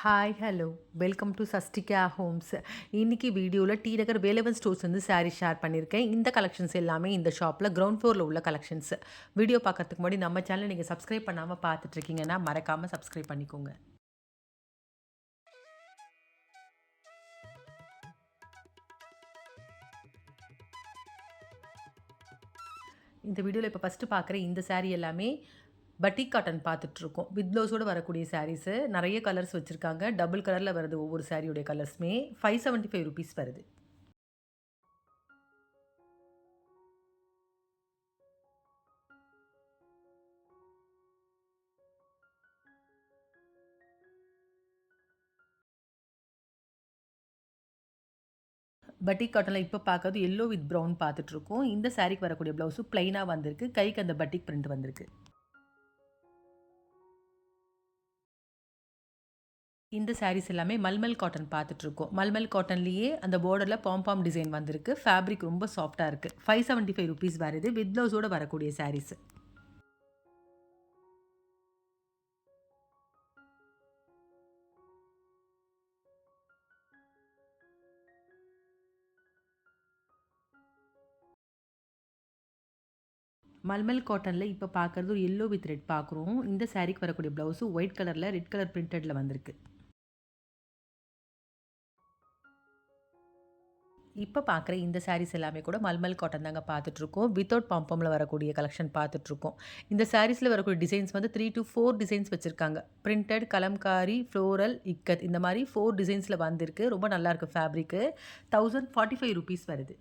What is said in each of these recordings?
Hi hello welcome to Sasthika homes. இன்னைக்கு வீடியோவில் D நகர் Velavan stores வந்து சாரீ ஷேர் பண்ணியிருக்கேன். இந்த கலெக்ஷன்ஸ் எல்லாமே இந்த ஷாப்பில் கிரவுண்ட் ஃப்ளோரில் உள்ள கலெக்ஷன்ஸ். வீடியோ பார்க்கறதுக்கு முன்னாடி நம்ம சேனலை நீங்கள் சப்ஸ்கிரைப் பண்ணாமல் பார்த்துட்ருக்கீங்கன்னா மறக்காமல் சப்ஸ்கிரைப் பண்ணிக்கோங்க. இந்த வீடியோவில் இப்போ ஃபஸ்ட்டு பார்க்குற இந்த சாரீ எல்லாமே பட்டிக் காட்டன் பார்த்துட்ருக்கோம். வித் ப்ளவுஸோடு வரக்கூடிய சாரீஸு நிறைய கலர்ஸ் வச்சுருக்காங்க. டபுள் கலரில் வருது ஒவ்வொரு சாரியுடைய கலர்ஸுமே. ₹575 வருது. பட்டிக் காட்டனில் இப்போ பார்க்கறது எல்லோ வித் ப்ரௌன் பார்த்துட்ருக்கோம். இந்த சாரீக்கு வரக்கூடிய ப்ளவுஸும் ப்ளைனாக வந்திருக்கு. கைக்கு அந்த பட்டிக் பிரிண்ட் வந்திருக்கு. இந்த சாரீஸ் எல்லாமே மல்மல் காட்டன் பார்த்துட்ருக்கோம். மல்மல் காட்டன்லேயே அந்த பார்டரில் பாம்பாம் டிசைன் வந்திருக்கு. ஃபேப்ரிக் ரொம்ப சாஃப்டாக இருக்குது. ₹575 வருது. வித் ப்ளவுஸோடு வரக்கூடிய சாரீஸ். மல்மல் காட்டனில் இப்போ பார்க்குறது ஒரு எல்லோ வித் ரெட் பார்க்குறோம். இந்த சாரீக்கு வரக்கூடிய ப்ளவுஸு ஒயிட் கலரில் ரெட் கலர் பிரிண்டடில் வந்திருக்கு. இப்போ பார்க்குற இந்த சாரீஸ் எல்லாமே கூட மல்மல் காட்டன் தாங்க பார்த்துட்ருக்கோம். வித்தவுட் பாம்பமில் வரக்கூடிய கலெக்ஷன் பார்த்துட்ருக்கோம். இந்த சாரீஸில் வரக்கூடிய டிசைன்ஸ் வந்து 3 to 4 டிசைன்ஸ் வச்சுருக்காங்க. பிரிண்டட், கலம்காரி, ஃப்ளோரல், இக்கத் இந்த மாதிரி 4 டிசைன்ஸில் வந்திருக்கு. ரொம்ப நல்லாயிருக்கு ஃபேப்ரிக்கு. ₹1045 வருது.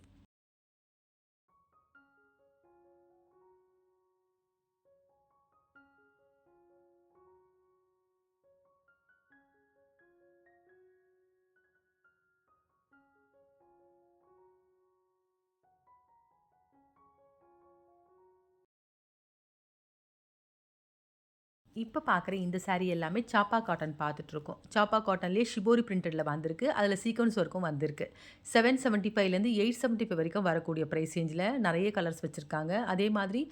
இப்போ பார்க்குற இந்த சாரீ எல்லாமே சாப்பா காட்டன் பார்த்துட்ருக்கோம். சாப்பா காட்டன்லேயே ஷிபோரி பிரிண்டடில் வந்திருக்கு. அதில் சீக்வன்ஸ் ஒர்க்கும் வந்திருக்கு. 775லேருந்து 875 வரைக்கும் வரக்கூடிய ப்ரைஸ் ரேஞ்சில் நிறைய கலர்ஸ் வச்சுருக்காங்க. அதே மாதிரி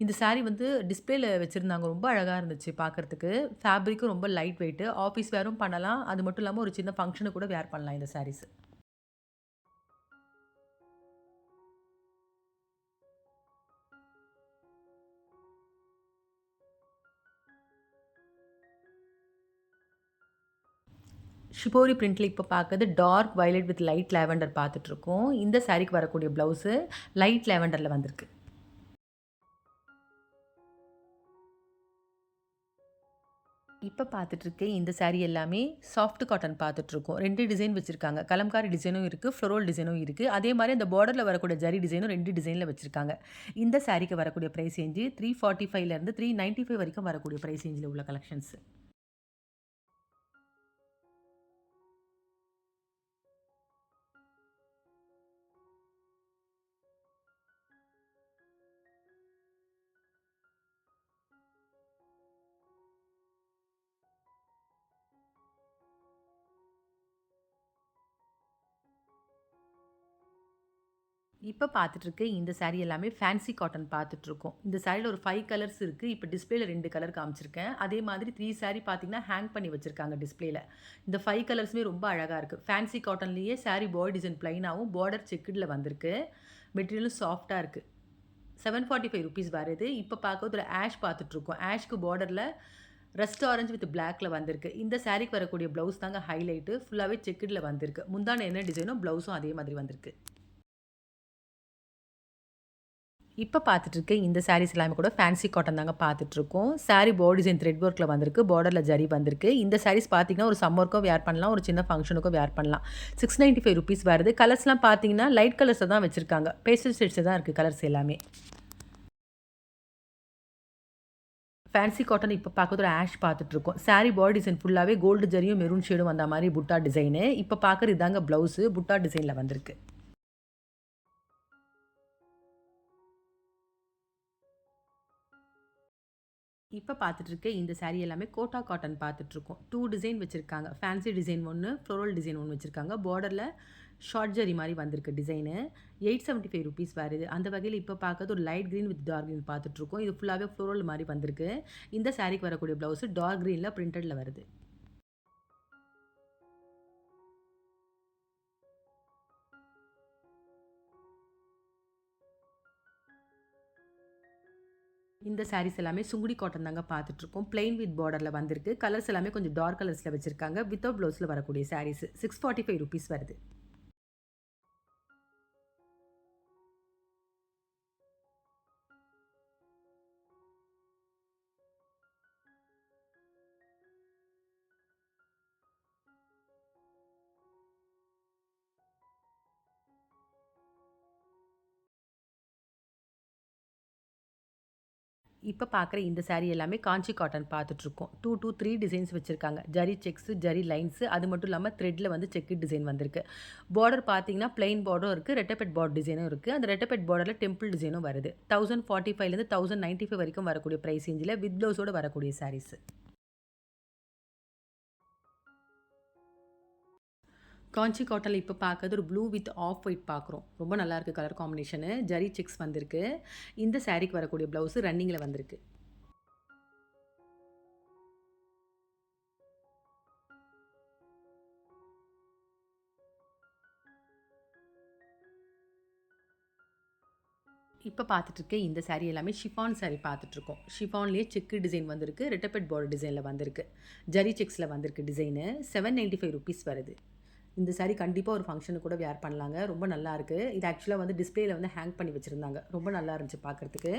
இந்த சாரீ வந்து டிஸ்பிளேல வச்சுருந்தாங்க. ரொம்ப அழகாக இருந்துச்சு பார்க்குறதுக்கு. ஃபேப்ரிக்கும் ரொம்ப லைட் வெயிட்டு. ஆஃபீஸ் வேரும் பண்ணலாம். அது மட்டும் இல்லாமல் ஒரு சின்ன ஃபங்க்ஷனுக்கு கூட வேர் பண்ணலாம் இந்த சாரீஸ். ஷிபோரி பிரிண்ட்ல இப்போ பார்க்குறது dark violet with light lavender பார்த்துட்ருக்கோம். இந்த சாரீக்கு வரக்கூடிய ப்ளவுஸு லைட் லாவெண்டரில் வந்திருக்கு. இப்போ பார்த்துட்ருக்க இந்த சாரீ எல்லாமே சாஃப்ட் காட்டன் பார்த்துட்ருக்கோம். 2 டிசைன் வச்சுருக்காங்க. கலம்காரி டிசைனும் இருக்குது, ஃப்ளோரல் டிசைனும் இருக்குது. அதே மாதிரி அந்த பார்டரில் வரக்கூடிய ஜரி டிசைனும் 2 டிசைனில் வச்சுருக்காங்க. இந்த சாரீக்கு வரக்கூடிய ப்ரைஸ் ரேஞ்சு 345லேருந்து 395 வரைக்கும் வரக்கூடிய ப்ரைஸ் ரேஞ்சில் உள்ள கலெக்ஷன்ஸ். இப்போ பார்த்துட்ருக்க இந்த சாரீ எல்லாமே ஃபேன்சி காட்டன் பார்த்துட்ருக்கோம். இந்த சாரியில் ஒரு 5 கலர்ஸ் இருக்குது. இப்போ டிஸ்பிளேல 2 கலர் காமிச்சிருக்கேன். அதே மாதிரி 3 சாரீ பார்த்தீங்கன்னா ஹேங் பண்ணி வச்சுருக்காங்க டிஸ்பிளேல. இந்த 5 கலர்ஸுமே ரொம்ப அழகாக இருக்குது. ஃபேன்சி காட்டன்லேயே சாரீ பாடி டிசைன் ப்ளைனாகவும் பார்டர் செக்குடில் வந்திருக்கு. மெட்டீரியலும் சாஃப்டாக இருக்குது. ₹745 வருது. இப்போ பார்க்கறது ஒரு ஆஷ் பார்த்துட்ருக்கோம். ஆஷ்க்கு பார்டரில் ரஸ்ட் ஆரஞ்சு வித் பிளாக்ல வந்திருக்கு. இந்த சாரீக்கு வரக்கூடிய ப்ளவுஸ் தாங்க ஹைலைட்டு. ஃபுல்லாகவே செக்குடில் வந்திருக்கு. முந்தான என்ன டிசைனோ ப்ளவுஸும் அதே மாதிரி வந்திருக்கு. இப்போ பார்த்துட்ருக்க இந்த சாரீஸ் எல்லாமே கூட ஃபேன்சி காட்டன் தாங்க பார்த்துட்ருக்கோம். சாரீ பாடி டிசைன் த்ரெட் ஒர்க்கில் வந்திருக்கு. பார்டரில் ஜரி வந்திருக்கு. இந்த சாரீஸ் பார்த்தீங்கன்னா ஒரு சம்மருக்கும் வேர் பண்ணலாம். ஒரு சின்ன ஃபங்க்ஷனுக்கும் வேர் பண்ணலாம். ₹695 வருது. கலர்ஸ்லாம் பார்த்தீங்கன்னா லைட் கலர்ஸை தான் வச்சுருக்காங்க. பேஸ்டல் ஷேட்ஸ் தான் இருக்குது கலர்ஸ் எல்லாமே. ஃபேன்சி காட்டன் இப்போ பார்க்குறது ஒரு ஆஷ் பார்த்துட்ருக்கோம். சாரீ பாடி டிசைன் ஃபுல்லாகவே கோல்டு ஜரியும் மெரூன் ஷேடும் வந்த மாதிரி புட்டா டிசைனு. இப்போ பார்க்குறது இதாங்க ப்ளவுஸு. புட்டா டிசைனில் வந்திருக்கு. இப்போ பார்த்துட்ருக்க இந்த சாரீ எல்லாமே கோட்டா காட்டன் பார்த்துட்ருக்கோம். 2 டிசைன் வச்சுருக்காங்க. ஃபேன்சி டிசைன் ஒன்று, ஃப்ளோரல் டிசைன் ஒன்று வச்சுருக்காங்க. பார்டரில் ஷார்ட் ஜரி மாதிரி வந்திருக்கு டிசைனு. ₹875 வருது. அந்த வகையில் இப்போ பார்க்கறது ஒரு light green with dark green பார்த்துட்ருக்கோம். இது ஃபுல்லாகவே ஃப்ளோரல் மாதிரி வந்திருக்கு. இந்த சாரீக்கு வரக்கூடிய ப்ளவுஸு டார்க் க்ரீனில் பிரிண்டடில் வருது. இந்த சாரீஸ் எல்லாமே சுங்குடி காட்டன் தாங்க பார்த்துட்ருக்கோம். பிளெயின் வித் பார்டரில் வந்திருக்கு. கலர்ஸ் எல்லாமே கொஞ்சம் டார்க் கலர்ஸில் வச்சுருக்காங்க. வித்தவுட் ப்ளவுஸில் வரக்கூடிய சாரீஸ் ₹645 வருது. இப்ப பார்க்குற இந்த சாரி எல்லாமே காஞ்சி காட்டன் பார்த்துட்ருக்கோம். 2 டிசைன்ஸ் வச்சிருக்காங்க. ஜரி செக்ஸ், ஜரி லைன்ஸ் அது மட்டும் இல்லாம த்ரெட்ல வந்து செக்குட் டிசைன் வந்திருக்கு. பார்டர் பார்த்தீங்கன்னா, பிளெயின் பார்டரும் இருக்கு. ரெட்டப்பெட் பார்டர் டிசைனும் இருக்கு. அந்த ரெட்டப்பெட் பார்டர்ல டெம்பிள் டிசைனும் வருது. 1045லேருந்து 1095 வரைக்கும் வரக்கூடிய பிரைஸ் ரேஞ்சில வித் ப்ளவுஸோட வரக்கூடிய சாரீஸ். காஞ்சி காட்டன்ல இப்ப பார்க்கறது ஒரு ப்ளூ வித் ஆஃப் ஒயிட் பார்க்குறோம். ரொம்ப நல்லாயிருக்கு கலர் காம்பினேஷனு. ஜரி செக்ஸ் வந்திருக்கு. இந்த சாரிக்கு வரக்கூடிய ப்ளவுஸ் ரன்னிங்ல வந்திருக்கு. இப்ப பார்த்துட்டுருக்க இந்த சாரி எல்லாமே ஷிஃபான் சாரி பார்த்துட்ருக்கோம். ஷிஃபான்லேயே செக்கு டிசைன் வந்திருக்கு. ரெட்டப்பெட் பார்டர் டிசைன்ல வந்திருக்கு. ஜரி செக்ஸ்ல வந்திருக்கு டிசைனு. ₹795 வருது. இந்த சாரி கண்டிப்பா ஒரு ஃபங்ஷனுக்கு கூட வியர் பண்ணலாங்க. ரொம்ப நல்லாயிருக்கு. இது ஆக்சுவலா வந்து டிஸ்ப்ளேல வந்து ஹேங் பண்ணி வச்சிருந்தாங்க. ரொம்ப நல்லா இருந்துச்சு பார்க்கறதுக்கு.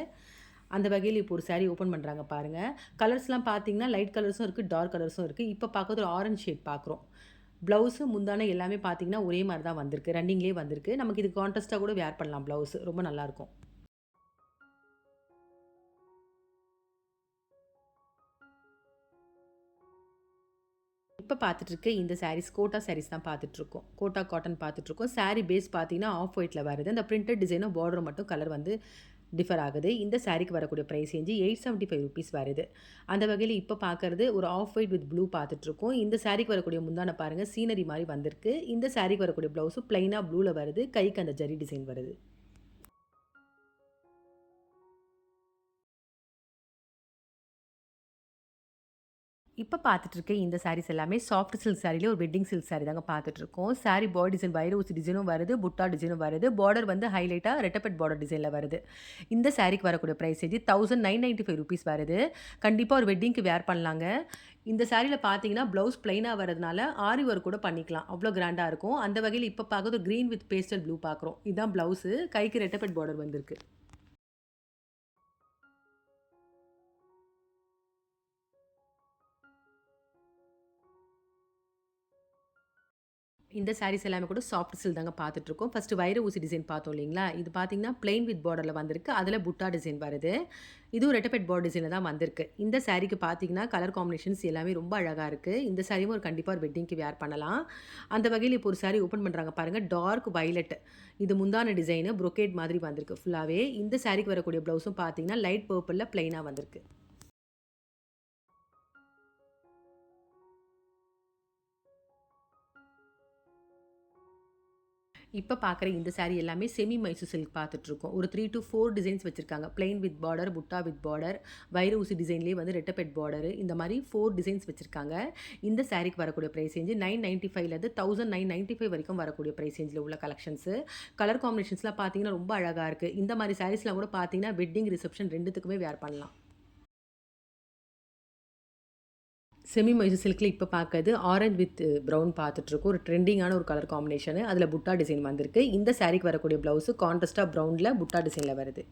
அந்த வகையில இப்போ ஒரு சாரி ஓப்பன் பண்றாங்க பாருங்க. கலர்ஸ்லாம் பார்த்தீங்கன்னா, லைட் கலர்ஸும் இருக்கு, டார்க் கலர்ஸும் இருக்கு. இப்ப பார்க்கறது ஒரு ஆரஞ்ச் ஷேட் பார்க்குறோம். ப்ளவுஸு, முந்தானை எல்லாமே பார்த்தீங்கன்னா, ஒரே மாரி தான் வந்திருக்கு. ரன்னிங்லேயே வந்திருக்கு. நமக்கு இது கான்ட்ராஸ்ட்டா கூட வியர் பண்ணலாம் ப்ளவுஸு. ரொம்ப நல்லாயிருக்கும். இப்ப பார்த்துட்டுருக்க இந்த சாரீஸ் கோட்டா சாரீஸ் தான் பார்த்துட்ருக்கோம். கோட்டா காட்டன் பார்த்துட்ருக்கோம். சாரி பேஸ் பார்த்தீங்கன்னா, ஆஃப் ஒயிட்ல வருது. அந்த பிரிண்டட் டிசைனும் பார்டரும் மட்டும் கலர் வந்து டிஃபர் ஆகுது. இந்த சாரிக்கு வரக்கூடிய பிரைஸ் ரேஞ்சு ₹875 வருது. அந்த வகையில இப்ப பார்க்கறது ஒரு ஆஃப் ஒயிட் வித் ப்ளூ பார்த்துட்ருக்கோம். இந்த சாரிக்கு வரக்கூடிய முந்தான பாருங்க சீனரி மாரி வந்திருக்கு. இந்த சாரிக்கு வரக்கூடிய ப்ளவுஸும் பிளைனா ப்ளூல வருது. கைக்கு அந்த ஜரி டிசைன் வருது. இப்ப பார்த்துட்டு இருக்க இந்த சாரீஸ் எல்லாமே சாஃப்ட் சில்க் சாரில ஒரு வெட்டிங் சில்க் சாரி தாங்க பார்த்துட்டு இருக்கோம். சாரி பாடி டிசைன் வைர ஊசி டிசைனும் வருது, புட்டா டிசைனும் வருது. பார்டர் வந்து ஹைலைட்டா ரெட்டப்பட் பார்டர் டிசைன்ல வருது. இந்த சாரிக்கு வரக்கூடிய பிரைஸ் ரேஞ்சு ₹1995 வருது. கண்டிப்பா ஒரு வெட்டிங்க்கு வேர் பண்ணலாங்க. இந்த சாரில பார்த்தீங்கன்னா, ப்ளவுஸ் பிளைனா வரதுனால ஆரி ஒர்க் கூட பண்ணிக்கலாம். அவ்ளோ கிராண்டா இருக்கும். அந்த வகையில இப்ப பார்க்குறது ஒரு கிரீன் வித் பேஸ்டல் ப்ளூ பார்க்குறோம். இதான் ப்ளவுஸு. கைக்கு ரெட்டப்பட் பார்டர் வந்திருக்கு. இந்த சாரீஸ் எல்லாமே கூட சாஃப்ட் சில்க் தாங்க பார்த்துட்டுருக்கோம். ஃபர்ஸ்ட்டு வைர ஊசி டிசைன் பார்த்தோம் இல்லைங்களா? இது பார்த்தீங்கன்னா, பிளெயின் வித் பார்டர்ல வந்திருக்கு. அதில புட்டா டிசைன் வருது. இதுவும் ரெட்டப்பெட் பார்டர் டிசைன்ல தான் வந்திருக்கு. இந்த சாரீக்கு பார்த்தீங்கன்னா, கலர் காம்பினேஷன்ஸ் எல்லாமே ரொம்ப அழகா இருக்கு. இந்த சாரியும் ஒரு கண்டிப்பா ஒரு வெட்டிங்க்கு வியர் பண்ணலாம். அந்த வகையில இப்போ ஒரு சாரி ஓப்பன் பண்றாங்க பாருங்க. Dark violet. இது முந்தான டிசைனு ப்ரொகேட் மாதிரி வந்திருக்கு ஃபுல்லாவே. இந்த சாரிக்கு வரக்கூடிய ப்ளவுஸும் பார்த்தீங்கன்னா, லைட் பர்பிள்ல பிளெயினா வந்திருக்கு. இப்ப பார்க்குற இந்த சாரி எல்லாமே செமி மைசூர் சில்க் பார்த்துட்ருக்கோம். ஒரு 3 to 4 டிசைன்ஸ் வச்சிருக்காங்க. பிளெயின் வித் பார்டர், புட்டா வித் பார்டர், வைர ஊசி டிசைன்லேயே வந்து ரெட்டப்பெட் பார்டர் இந்த மாரி 4 டிசைன்ஸ் வச்சிருக்காங்க. இந்த சாரிக்கு வரக்கூடிய பிரைஸ் ரேஞ்சு 995லேருந்து 1995 வரைக்கும் வரக்கூடிய பிரைஸ் ரேஞ்சில உள்ள கலெக்ஷன்ஸு. கலர் காம்பினேஷன்ஸ்லாம் பார்த்தீங்கன்னா, ரொம்ப அழகா இருக்கு. இந்த மாரி சாரீஸ்லாம் கூட பார்த்தீங்கன்னா, வெட்டிங், ரிசப்ஷன் 2த்துக்குமே வியர் பண்ணலாம். செமி மைசூர் சில்க்ல இப்ப பார்க்கறது ஆரஞ்ச் வித் ப்ரவுன் பார்த்துட்டுருக்கோம். ஒரு ட்ரெண்டிங்கான ஒரு கலர் காம்பினேஷனு. அதில புட்டா டிசைன் வந்திருக்கு. இந்த சாரிக்கு வரக்கூடிய ப்ளவுஸு கான்ட்ராஸ்ட்டா ப்ரவுன்ல புட்டா டிசைன்ல வருது.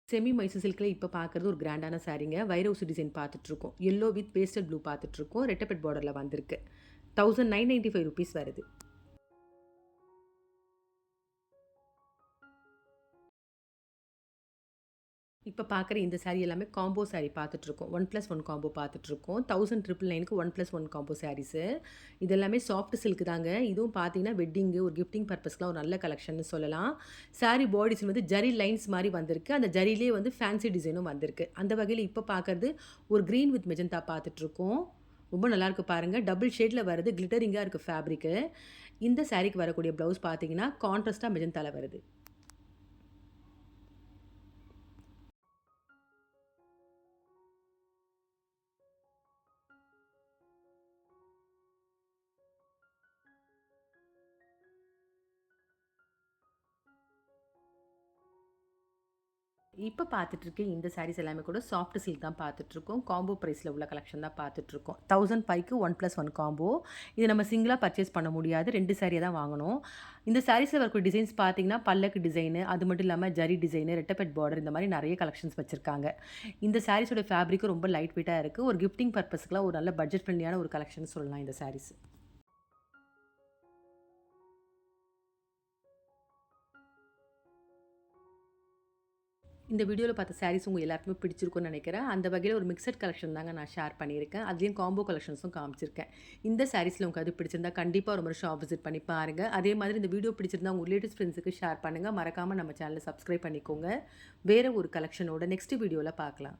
செமி மைசூர் சில்க்ல இப்ப பார்க்கறது ஒரு கிராண்டான சாரீங்க. வைர ஊசி டிசைன் பார்த்துட்டுருக்கோம். எல்லோ வித் பேஸ்டல் ப்ளூ பார்த்துட்டுருக்கோம். ரெட்டப்பட் பார்டர்ல வந்திருக்கு. ₹1995 வருது. இப்ப பார்க்குற இந்த சாரி எல்லாமே காம்போ சாரி பார்த்துட்ருக்கோம். 1+1 காம்போ பார்த்துட்ருக்கோம். 1999க்கு 1+1 காம்போ சாரீஸு. இது எல்லாமே சாஃப்ட் சில்க் தாங்க. இதுவும் பார்த்தீங்கன்னா, வெட்டிங்கு, ஒரு கிஃப்டிங் பர்ப்பஸ்க்குலாம் ஒரு நல்ல கலெக்ஷன்னு சொல்லலாம். சாரி பாடிஸ் வந்து ஜரி லைன்ஸ் மாரி வந்திருக்கு. அந்த ஜரியிலேயே வந்து ஃபேன்சி டிசைனும் வந்திருக்கு. அந்த வகையில இப்ப பார்க்கறது ஒரு கிரீன் வித் மெஜந்தா பார்த்துட்ருக்கோம். ரொம்ப நல்லாயிருக்கு பாருங்க. டபுள் ஷேட்ல வருது. கிளிட்டரிங்கா இருக்கு ஃபேப்ரிக்கு. இந்த சாரிக்கு வரக்கூடிய ப்ளவுஸ் பார்த்தீங்கன்னா, கான்ட்ராஸ்ட்டா மெஜந்தால வருது. இப்போ பார்த்துட்ருக்க இந்த சாரீஸ் எல்லாமே கூட சாஃப்ட் சில்க் தான் பார்த்துட்ருக்கோம். காம்போ ப்ரைஸில் உள்ள கலெக்ஷன் தான் பார்த்துட்ருக்கோம். 1005க்கு 1+1 காம்போ. இது நம்ம சிங்கிளாக பர்ச்சேஸ் பண்ண முடியாது. 2 சாரியை தான் வாங்கணும். இந்த சாரீஸில் வரக்கூடிய டிசைன்ஸ் பார்த்தீங்கன்னா, பல்லக்கு டிசைனு, அது மட்டும் இல்லாமல் ஜரி டிசைனு, ரெட்டப்பெட் பார்டர் இந்த மாதிரி நிறைய கலெக்ஷன்ஸ் வச்சுருக்காங்க. இந்த சாரீஸோட ஃபேப்ரிக்கும் ரொம்ப லைட் வெயிட்டாக இருக்குது. ஒரு கிஃப்டிங் பர்பஸ்க்குலாம் ஒரு நல்ல பட்ஜெட் ஃப்ரெண்ட்லியான ஒரு கலெக்ஷன் சொல்லலாம் இந்த சாரீஸ். இந்த வீடியோவில் பார்த்த சாரீஸ் உங்கள் எல்லாருக்குமே பிடிச்சிருக்கும்னு நினைக்கிறேன். அந்த வகையில் ஒரு மிக்சட் கலெக்ஷன் தாங்க நான் ஷேர் பண்ணியிருக்கேன். அதுலேயும் காம்போ கலெக்ஷன்ஸும் காமிச்சிருக்கேன். இந்த சாரீஸில் உங்களுக்கு அது பிடிச்சிருந்தா கண்டிப்பாக ஒரு முறை ஷாப் விசிட் பண்ணி பாருங்கள். அதே மாதிரி இந்த வீடியோ பிடிச்சிருந்தா உங்கள் ரிலேட்டிவ்ஸ் ஃப்ரெண்ட்ஸுக்கு ஷேர் பண்ணுங்கள். மறக்காமல் நம்ம சேனலை சப்ஸ்கிரைப் பண்ணிக்கோங்க. வேறு ஒரு கலெக்ஷனோட நெக்ஸ்ட் வீடியோவில் பார்க்கலாம்.